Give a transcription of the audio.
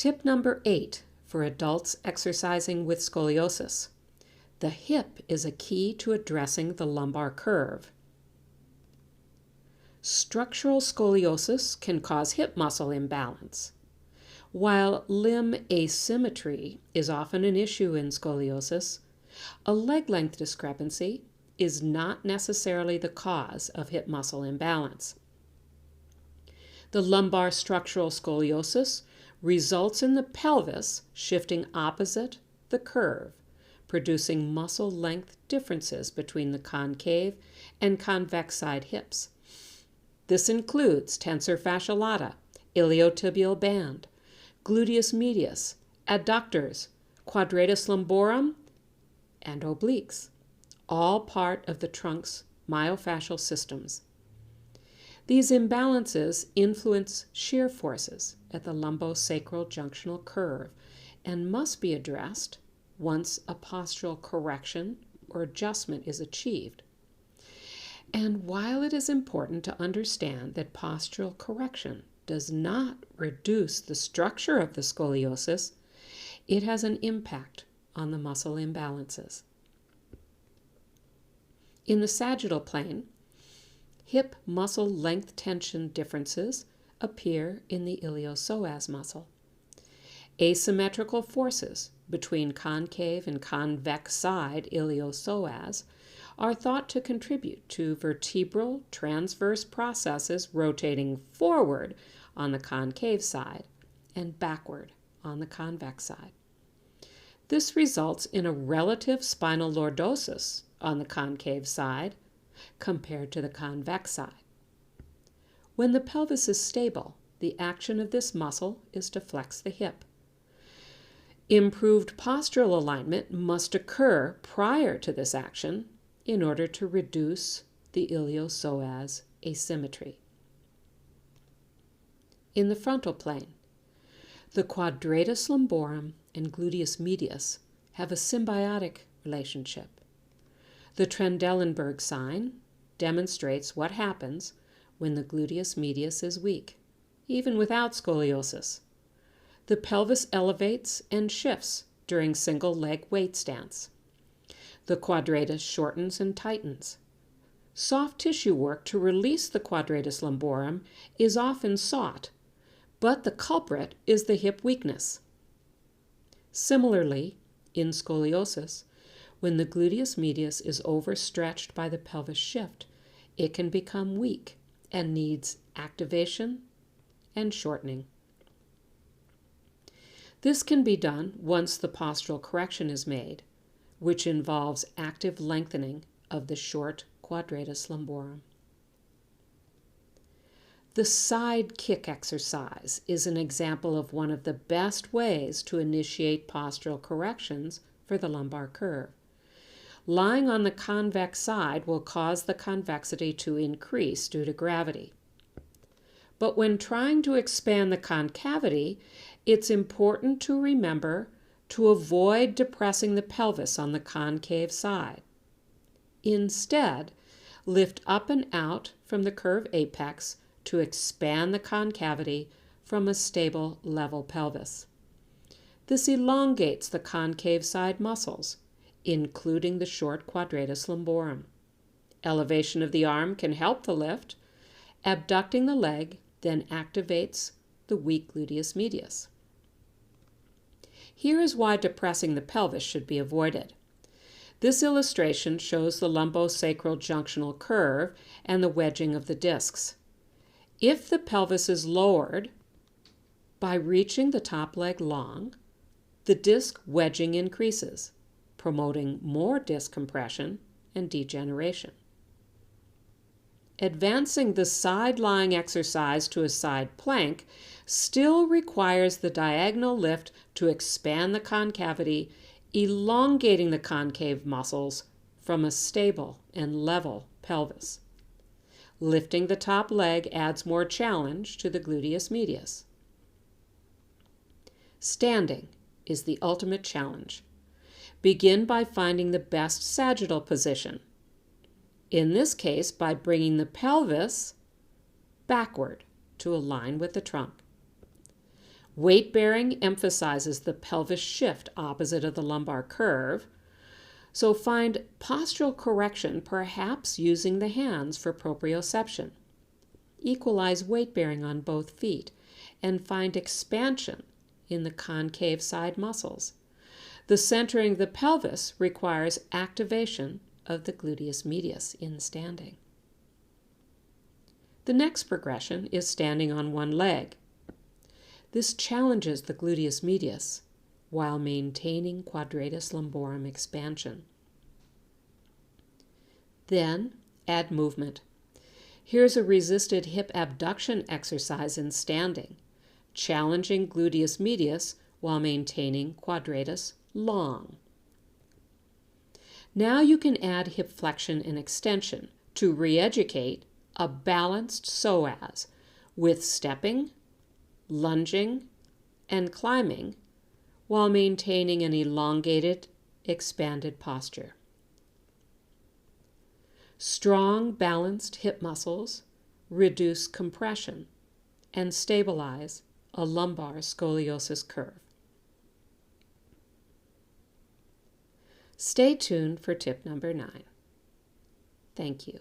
Tip number 8 for adults exercising with scoliosis. The hip is a key to addressing the lumbar curve. Structural scoliosis can cause hip muscle imbalance. While limb asymmetry is often an issue in scoliosis, a leg length discrepancy is not necessarily the cause of hip muscle imbalance. The lumbar structural scoliosis results in the pelvis shifting opposite the curve, producing muscle length differences between the concave and convex side hips. This includes tensor fascia lata, iliotibial band, gluteus medius, adductors, quadratus lumborum, and obliques, all part of the trunk's myofascial systems. These imbalances influence shear forces at the lumbosacral junctional curve and must be addressed once a postural correction or adjustment is achieved. And while it is important to understand that postural correction does not reduce the structure of the scoliosis, it has an impact on the muscle imbalances. In the sagittal plane, hip muscle length tension differences appear in the iliopsoas muscle. Asymmetrical forces between concave and convex side iliopsoas are thought to contribute to vertebral transverse processes rotating forward on the concave side and backward on the convex side. This results in a relative spinal lordosis on the concave side compared to the convex side. When the pelvis is stable, the action of this muscle is to flex the hip. Improved postural alignment must occur prior to this action in order to reduce the iliopsoas asymmetry. In the frontal plane, the quadratus lumborum and gluteus medius have a symbiotic relationship. The Trendelenburg sign demonstrates what happens when the gluteus medius is weak, even without scoliosis. The pelvis elevates and shifts during single leg weight stance. The quadratus shortens and tightens. Soft tissue work to release the quadratus lumborum is often sought, but the culprit is the hip weakness. Similarly, in scoliosis, when the gluteus medius is overstretched by the pelvis shift, it can become weak and needs activation and shortening. This can be done once the postural correction is made, which involves active lengthening of the short quadratus lumborum. The side kick exercise is an example of one of the best ways to initiate postural corrections for the lumbar curve. Lying on the convex side will cause the convexity to increase due to gravity. But when trying to expand the concavity, it's important to remember to avoid depressing the pelvis on the concave side. Instead, lift up and out from the curve apex to expand the concavity from a stable level pelvis. This elongates the concave side muscles, including the short quadratus lumborum. Elevation of the arm can help the lift. Abducting the leg then activates the weak gluteus medius. Here is why depressing the pelvis should be avoided. This illustration shows the lumbosacral junctional curve and the wedging of the discs. If the pelvis is lowered by reaching the top leg long, the disc wedging increases, promoting more disc compression and degeneration. Advancing the side-lying exercise to a side plank still requires the diagonal lift to expand the concavity, elongating the concave muscles from a stable and level pelvis. Lifting the top leg adds more challenge to the gluteus medius. Standing is the ultimate challenge. Begin by finding the best sagittal position. In this case, by bringing the pelvis backward to align with the trunk. Weight bearing emphasizes the pelvis shift opposite of the lumbar curve, so find postural correction perhaps using the hands for proprioception. Equalize weight bearing on both feet and find expansion in the concave side muscles. The centering of the pelvis requires activation of the gluteus medius in standing. The next progression is standing on one leg. This challenges the gluteus medius while maintaining quadratus lumborum expansion. Then add movement. Here's a resisted hip abduction exercise in standing, challenging gluteus medius while maintaining quadratus long. Now you can add hip flexion and extension to re-educate a balanced psoas with stepping, lunging, and climbing while maintaining an elongated, expanded posture. Strong, balanced hip muscles reduce compression and stabilize a lumbar scoliosis curve. Stay tuned for tip number 9. Thank you.